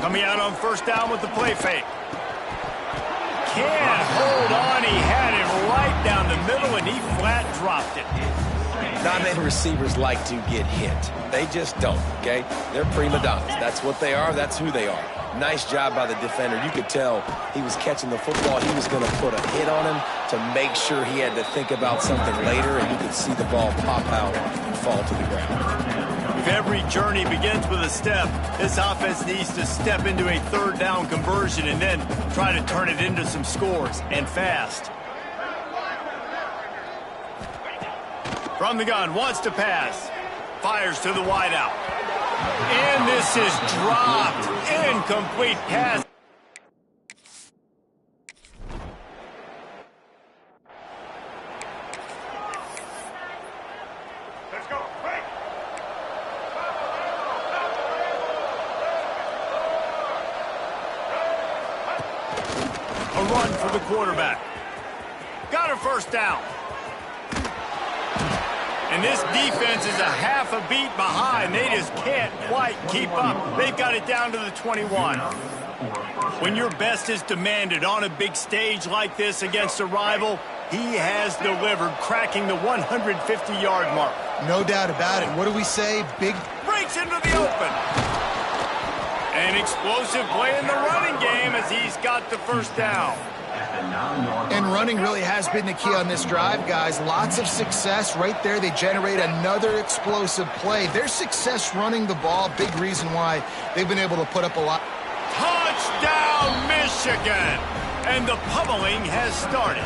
Coming out on 1st down with the play fake. Can't hold on. He had it right down the middle, and he flat dropped it. Not many receivers like to get hit. They just don't, okay? They're prima donnas. That's what they are. That's who they are. Nice job by the defender. You could tell he was catching the football. He was going to put a hit on him to make sure he had to think about something later, and you could see the ball pop out and fall to the ground. If every journey begins with a step, this offense needs to step into a 3rd down conversion and then try to turn it into some scores, and fast. From the gun, wants to pass. Fires to the wideout. And this is dropped. Incomplete pass. A run for the quarterback. Got a 1st down. And this defense is a half a beat behind. They just can't quite keep up. They've got it down to the 21. When your best is demanded on a big stage like this against a rival, he has delivered, cracking the 150-yard mark. No doubt about it. What do we say? Big Breaks into the open. An explosive play in the running game as he's got the 1st down. And running really has been the key on this drive, guys. Lots of success right there. They generate another explosive play. Their success running the ball, big reason why they've been able to put up a lot. Touchdown, Michigan! And the pummeling has started.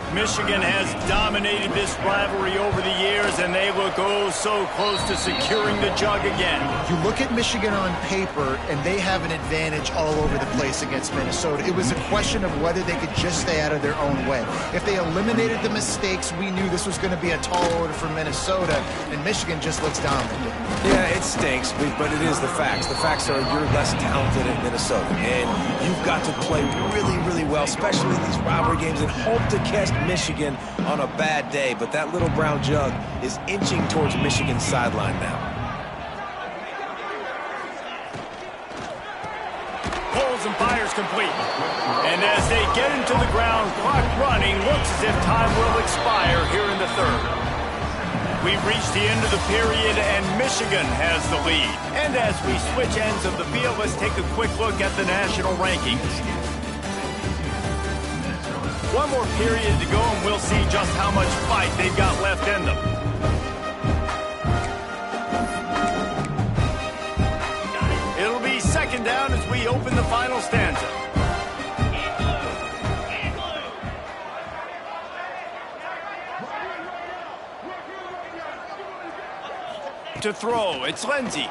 Michigan has dominated this rivalry over the years, and they look oh so close to securing the jug again. You look at Michigan on paper, and they have an advantage all over the place against Minnesota. It was a question of whether they could just stay out of their own way. If they eliminated the mistakes, we knew this was going to be a tall order for Minnesota, and Michigan just looks dominant. Yeah, it stinks, but it is the facts. The facts are you're less talented at Minnesota, and you've got to play really, really well, especially in these rivalry games, and hope to catch Michigan on a bad day. But that little brown jug is inching towards Michigan's sideline now. Pulls and fires complete. And as they get into the ground, clock running, looks as if time will expire here in the 3rd. We've reached the end of the period, and Michigan has the lead. And as we switch ends of the field, let's take a quick look at the national rankings. One more period to go, and we'll see just how much fight they've got left in them. It'll be 2nd down as we open the final stanza. To throw, it's Lindsey.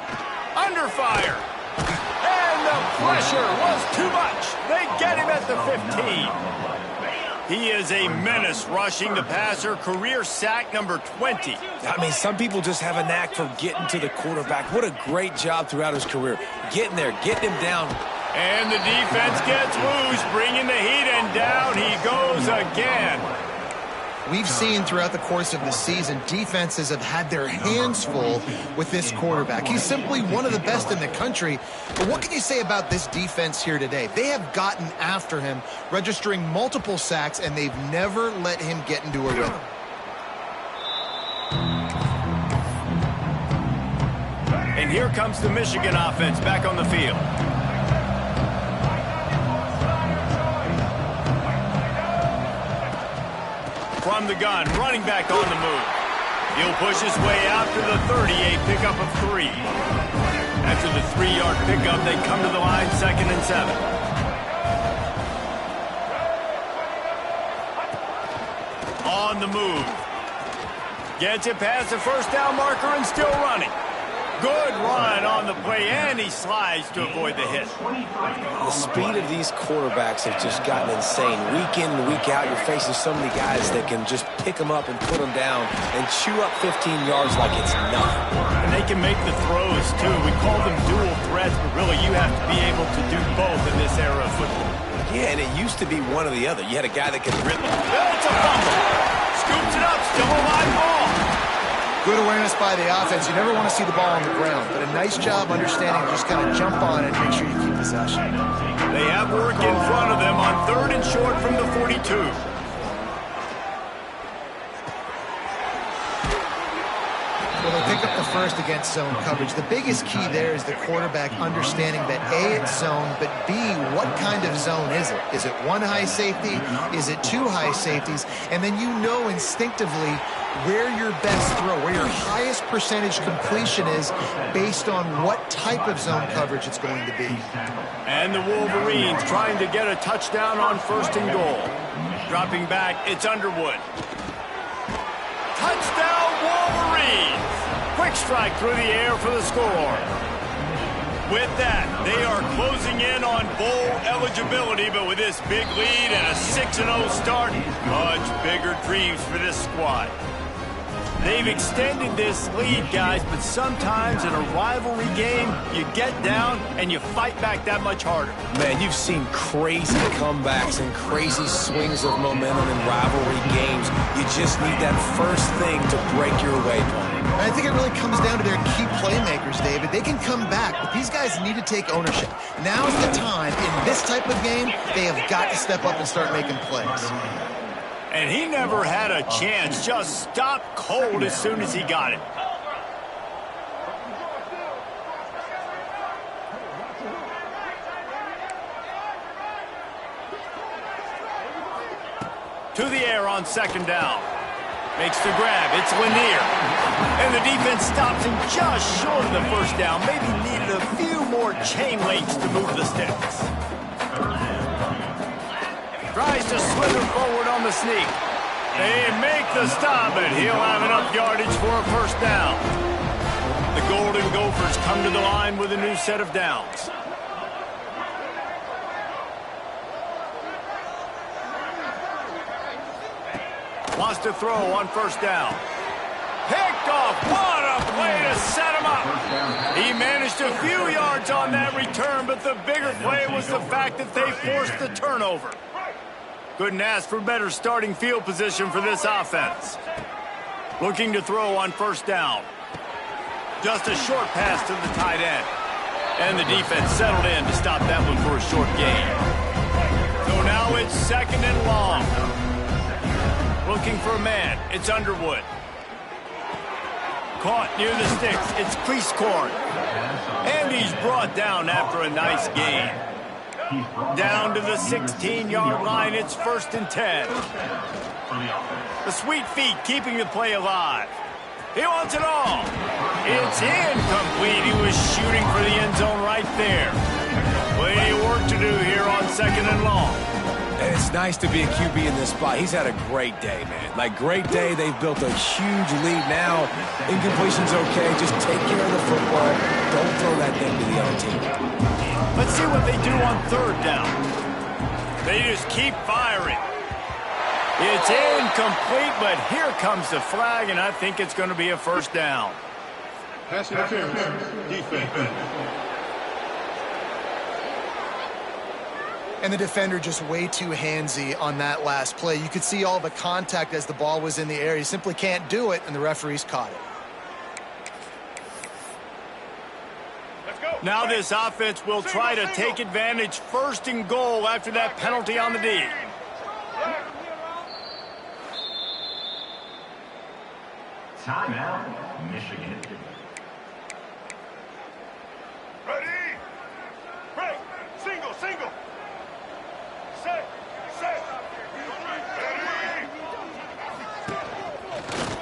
Under fire. And the pressure was too much. They get him at the 15. He is a menace rushing the passer, career sack number 20. I mean, some people just have a knack for getting to the quarterback. What a great job throughout his career. Getting there, getting him down. And the defense gets loose, bringing the heat, and down he goes again. We've seen throughout the course of the season, defenses have had their hands full with this quarterback. He's simply one of the best in the country. But what can you say about this defense here today? They have gotten after him, registering multiple sacks, and they've never let him get into a rhythm. And here comes the Michigan offense back on the field. From the gun, running back on the move. He'll push his way out to the 38, pickup of 3. After the 3-yard pickup, they come to the line, 2nd and 7. On the move. Gets it past the 1st down marker and still running. Good run on the play, and he slides to avoid the hit. The speed of these quarterbacks have just gotten insane. Week in and week out, you're facing so many guys that can just pick them up and put them down and chew up 15 yards like it's nothing. And they can make the throws, too. We call them dual threats, but really you have to be able to do both in this era of football. Yeah, and it used to be one or the other. You had a guy that could rip. It's a fumble. Scoops it up, still a live ball. Good awareness by the offense. You never want to see the ball on the ground, but a nice job understanding to just kind of jump on it and make sure you keep possession. They have work in front of them on 3rd and short from the 42. Well, they pick up the first against zone coverage. The biggest key there is the quarterback understanding that A, it's zone, but B, what kind of zone is it? Is it one high safety? Is it two high safeties? And then you know instinctively where your best throw, where your highest percentage completion is based on what type of zone coverage it's going to be. And the Wolverines trying to get a touchdown on 1st and goal. Dropping back, it's Underwood. Touchdown, Wolverines! Quick strike through the air for the score. With that, they are closing in on bowl eligibility, but with this big lead and a 6-0 start, much bigger dreams for this squad. They've extended this lead, guys, but sometimes in a rivalry game, you get down and you fight back that much harder. Man, you've seen crazy comebacks and crazy swings of momentum in rivalry games. You just need that first thing to break your waypoint. I think it really comes down to their key playmakers, David. They can come back, but these guys need to take ownership. Now's the time. In this type of game, they have got to step up and start making plays. And he never had a chance, just stopped cold as soon as he got it. To the air on 2nd down. Makes the grab, it's Lanier. And the defense stops him just short of the 1st down. Maybe needed a few more chain links to move the sticks. Tries to slither forward on the sneak. They make the stop, and he'll have enough yardage for a 1st down. The Golden Gophers come to the line with a new set of downs. Wants to throw on 1st down. Picked off. What a play to set him up. He managed a few yards on that return, but the bigger play was the fact that they forced the turnover. Couldn't ask for better starting field position for this offense. Looking to throw on 1st down. Just a short pass to the tight end. And the defense settled in to stop that one for a short gain. So now it's 2nd and long. Looking for a man. It's Underwood. Caught near the sticks. It's Cleasecorn. And he's brought down after a nice gain. Down to the 16-yard line. It's 1st and 10. The sweet feet keeping the play alive. He wants it all. It's incomplete. He was shooting for the end zone right there. Plenty of work to do here on 2nd and long. And it's nice to be a QB in this spot. He's had a great day, man. Like, great day. They've built a huge lead now. Incompletion's okay. Just take care of the football. Don't throw that thing to the other team. Let's see what they do on 3rd down. They just keep firing. It's incomplete, but here comes the flag, and I think it's going to be a 1st down. Pass interference. Defense. And the defender just way too handsy on that last play. You could see all the contact as the ball was in the air. You simply can't do it, and the referees caught it. Now this offense will try to take advantage 1st and goal after that penalty on the D. Timeout, Michigan. Ready? Break. Single. Set. Ready?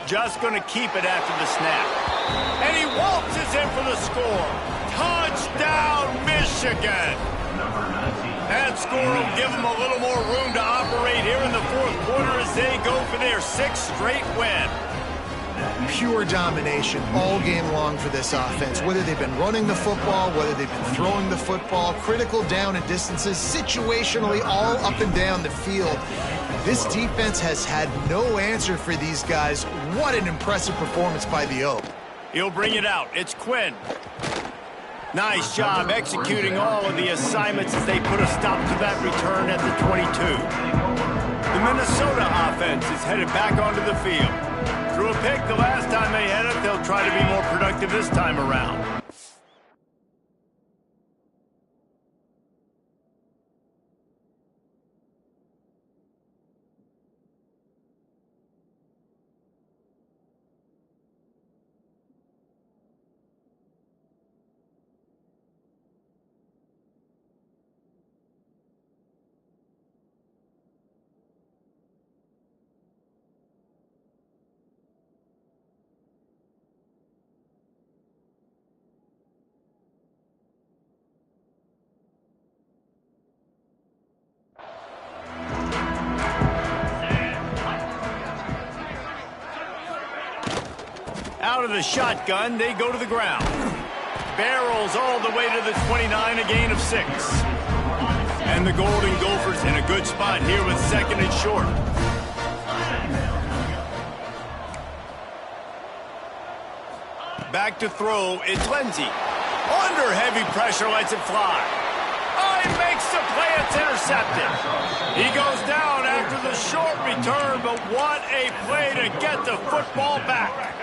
Just going to keep it after the snap. And he waltzes in for the score. Touchdown, Michigan. That score will give them a little more room to operate here in the 4th quarter as they go for their 6th straight win. pure domination all game long for this offense. Whether they've been running the football, whether they've been throwing the football, critical down and distances, situationally all up and down the field. This defense has had no answer for these guys. What an impressive performance by the Oak. He'll bring it out. It's Quinn. Nice job executing all of the assignments as they put a stop to that return at the 22. The Minnesota offense is headed back onto the field. Threw a pick the last time they had it. They'll try to be more productive this time around. Out of the shotgun, they go to the ground. Barrels all the way to the 29, a gain of 6. And the Golden Gophers in a good spot here with second and short. Back to throw, it's Lindsey. Under heavy pressure, lets it fly. Oh, he makes the play, it's intercepted. He goes down after the short return, but what a play to get the football back.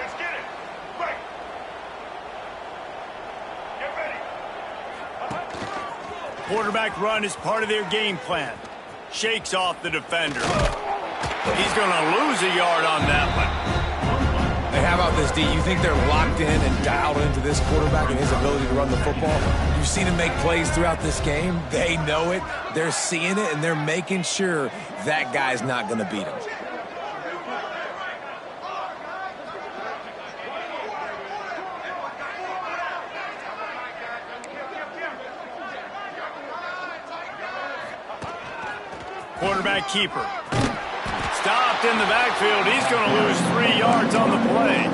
Quarterback run is part of their game plan. Shakes off the defender. He's going to lose a yard on that one. Hey, how about this, D? You think they're locked in and dialed into this quarterback and his ability to run the football? You've seen him make plays throughout this game. They know it. They're seeing it, and they're making sure that guy's not going to beat him. Quarterback keeper. Stopped in the backfield. He's going to lose 3 yards on the play.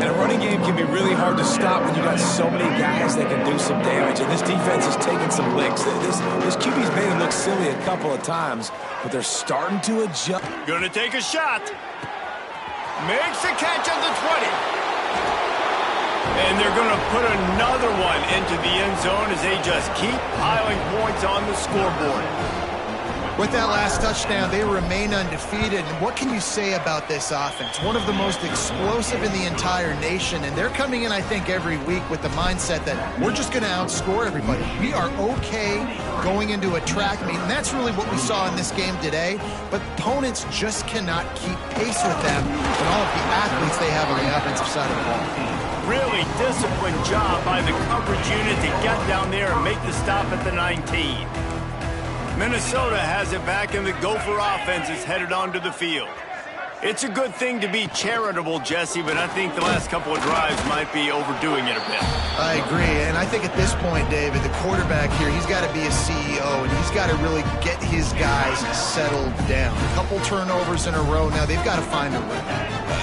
And a running game can be really hard to stop when you got so many guys that can do some damage. And this defense is taking some licks. This QB's made him look silly a couple of times, but they're starting to adjust. Going to take a shot. Makes the catch at the 20. And they're going to put another one into the end zone as they just keep piling points on the scoreboard. With that last touchdown, they remain undefeated. And what can you say about this offense? One of the most explosive in the entire nation. And they're coming in, I think, every week with the mindset that we're just going to outscore everybody. We are okay going into a track meet. And that's really what we saw in this game today. But opponents just cannot keep pace with them and all of the athletes they have on the offensive side of the ball. Really disciplined job by the coverage unit to get down there and make the stop at the 19. Minnesota has it back, and the Gopher offense is headed onto the field. It's a good thing to be charitable, Jesse, but I think the last couple of drives might be overdoing it a bit. I agree, and I think at this point, David, the quarterback here, he's got to be a CEO, and he's got to really get his guys settled down. A couple turnovers in a row now. They've got to find a rhythm.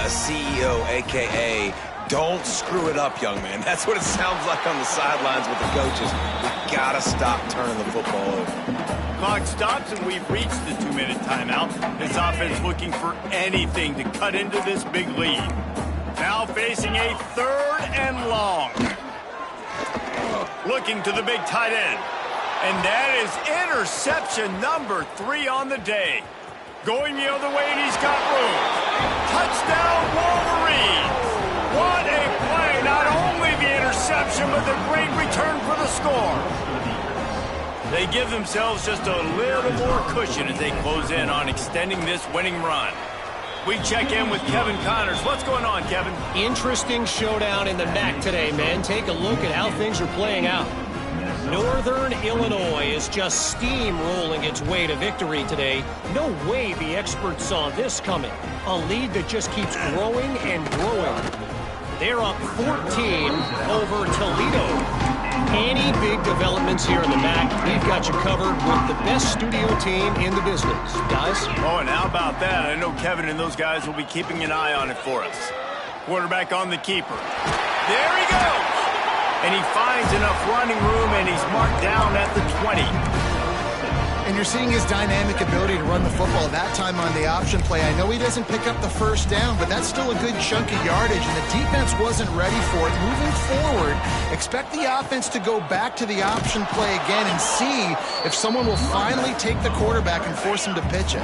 CEO, a.k.a. don't screw it up, young man. That's what it sounds like on the sidelines with the coaches. We got to stop turning the football over. Clock stops, and we've reached the 2-minute timeout. This offense looking for anything to cut into this big lead. Now facing a 3rd and long. Looking to the big tight end. And that is interception number 3 on the day. Going the other way, and he's got room. Touchdown, Wolverines! What a play! Not only the interception, but the great return for the score. They give themselves just a little more cushion as they close in on extending this winning run. We check in with Kevin Connors. What's going on, Kevin? Interesting showdown in the MAC today, man. Take a look at how things are playing out. Northern Illinois is just steamrolling its way to victory today. No way the experts saw this coming. A lead that just keeps growing and growing. They're up 14 over Toledo. Any big developments here in the MAC, we've got you covered with the best studio team in the business. Guys? Oh, and how about that? I know Kevin and those guys will be keeping an eye on it for us. Quarterback on the keeper. There he goes! And he finds enough running room, and he's marked down at the 20. And you're seeing his dynamic ability to run the football that time on the option play. I know he doesn't pick up the first down, but that's still a good chunk of yardage, and the defense wasn't ready for it. Moving forward, expect the offense to go back to the option play again and see if someone will finally take the quarterback and force him to pitch it.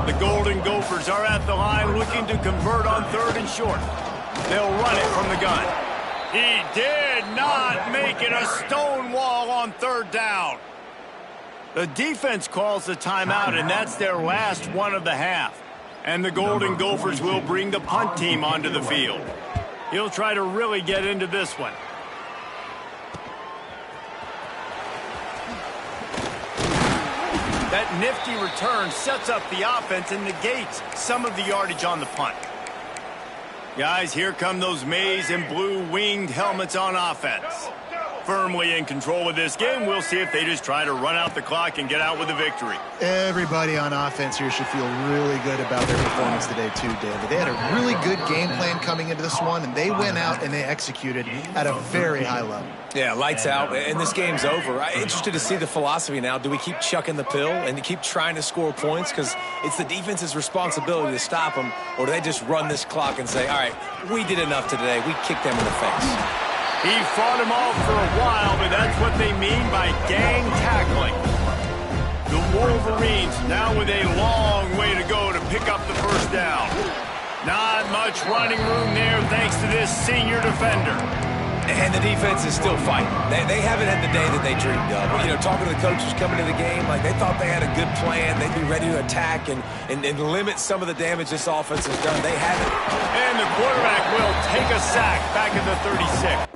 The Golden Gophers are at the line looking to convert on 3rd and short. They'll run it from the gun. He did not make it a stone wall on 3rd down. The defense calls the timeout, and that's their last one of the half. And the Golden Gophers will bring the punt team onto the field. He'll try to really get into this one. That nifty return sets up the offense and negates some of the yardage on the punt. Guys, here come those maize and blue winged helmets on offense. Firmly in control of this game. We'll see if they just try to run out the clock and get out with a victory. Everybody on offense here should feel really good about their performance today too, David. They had a really good game plan coming into this one, and they went out and they executed at a very high level. Yeah, lights out, and this game's over. I'm interested to see the philosophy now. Do we keep chucking the pill and keep trying to score points? Because it's the defense's responsibility to stop them, or do they just run this clock and say, all right, we did enough today. We kicked them in the face. He fought him off for a while, but that's what they mean by gang tackling. The Wolverines now with a long way to go to pick up the first down. Not much running room there thanks to this senior defender. And the defense is still fighting. They haven't had the day that they dreamed of. You know, talking to the coaches coming to the game, like they thought they had a good plan. They'd be ready to attack and limit some of the damage this offense has done. They haven't. And the quarterback will take a sack back at the 36.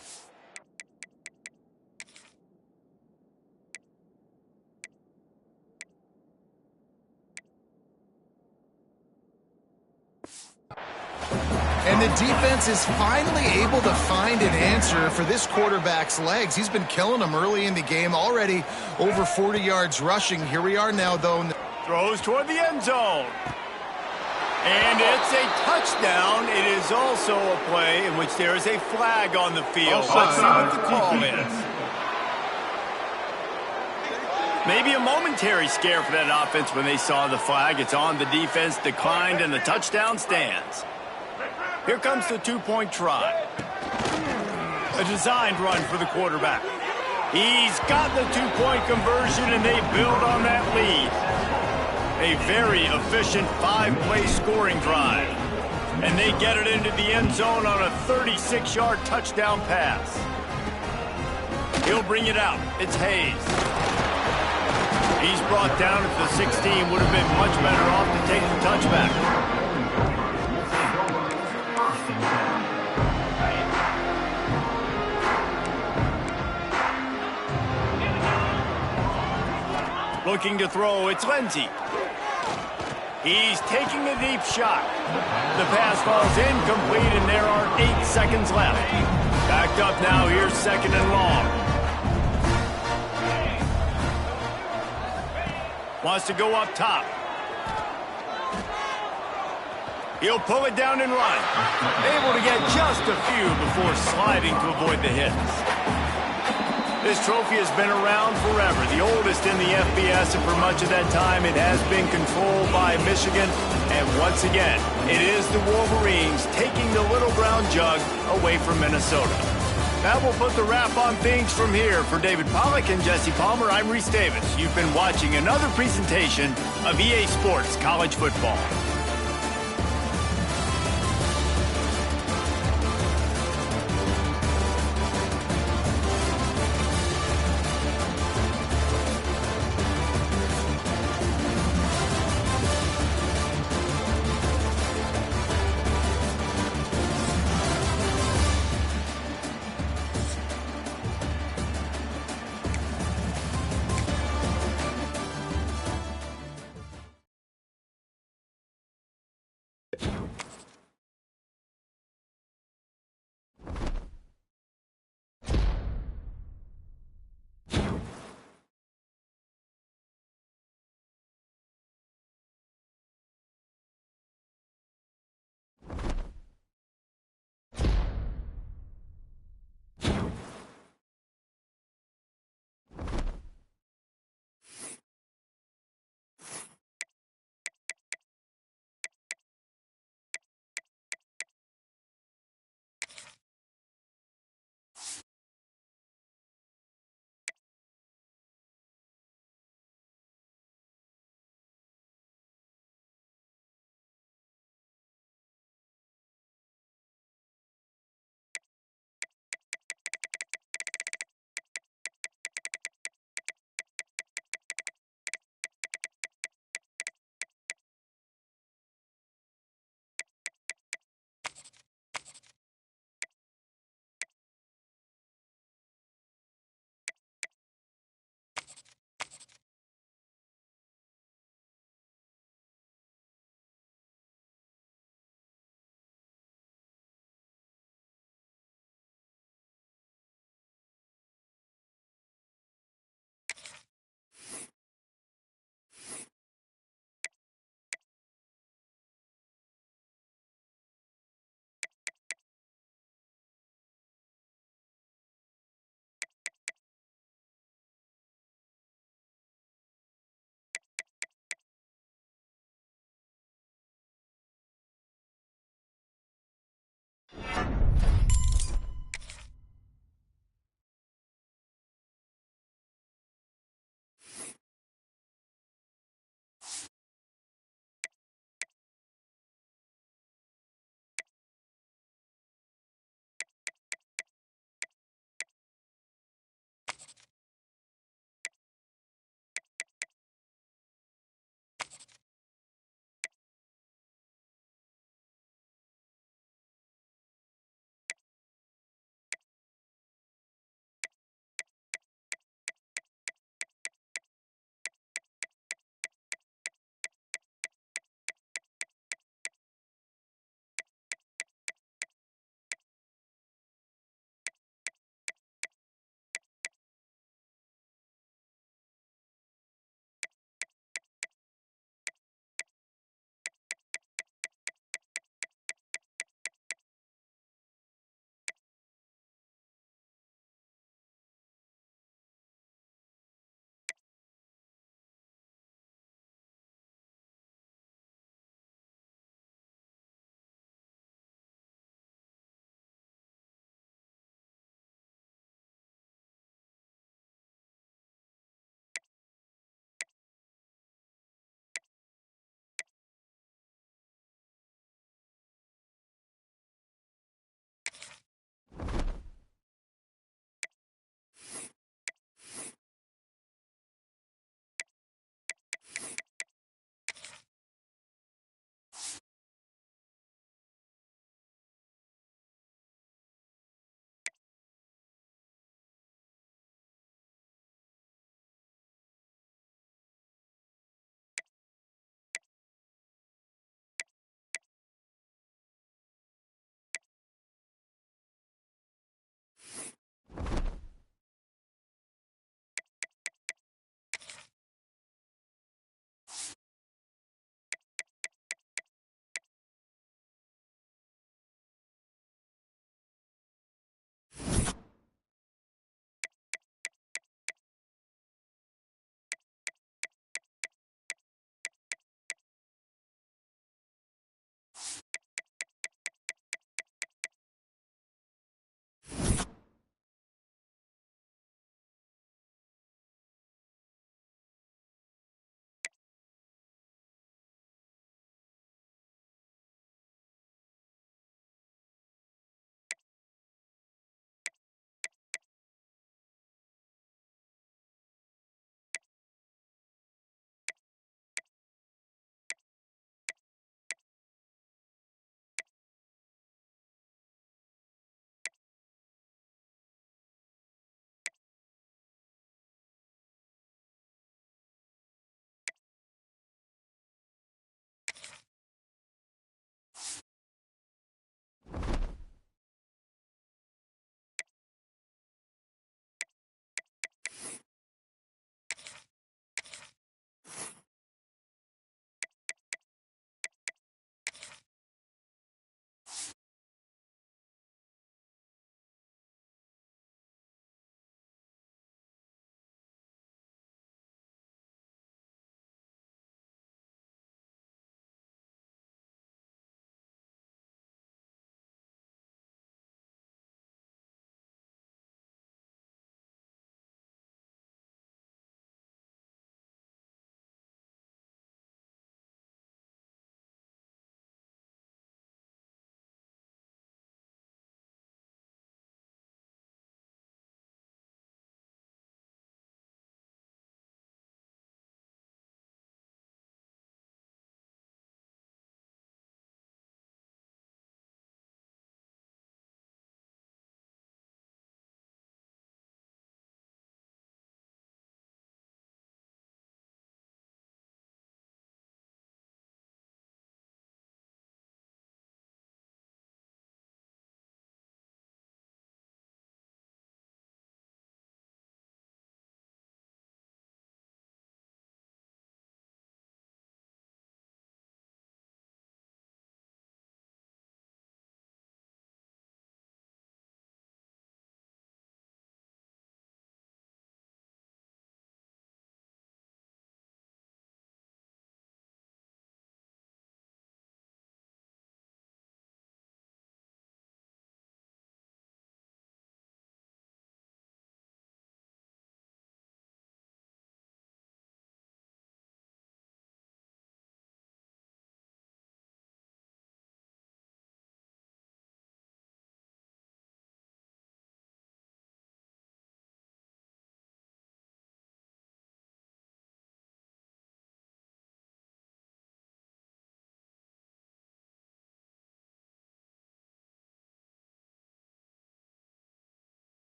And the defense is finally able to find an answer for this quarterback's legs. He's been killing them early in the game, already over 40 yards rushing. Here we are now, though. Throws toward the end zone. And it's a touchdown. It is also a play in which there is a flag on the field. Let's see what the call is. Maybe a momentary scare for that offense when they saw the flag. It's on, the defense declined, and the touchdown stands. Here comes the two-point try. A designed run for the quarterback. He's got the two-point conversion, and they build on that lead. A very efficient 5-play scoring drive. And they get it into the end zone on a 36-yard touchdown pass. He'll bring it out. It's Hayes. He's brought down at the 16. Would have been much better off to take the touchback. Looking to throw, it's Lindsey. He's taking a deep shot. The pass falls incomplete, and there are 8 seconds left. Backed up now, here's 2nd and long. Wants to go up top. He'll pull it down and run. Able to get just a few before sliding to avoid the hits. This trophy has been around forever, the oldest in the FBS, and for much of that time it has been controlled by Michigan. And once again, it is the Wolverines taking the little brown jug away from Minnesota. That will put the wrap on things from here. For David Pollack and Jesse Palmer, I'm Reese Davis. You've been watching another presentation of EA Sports College Football.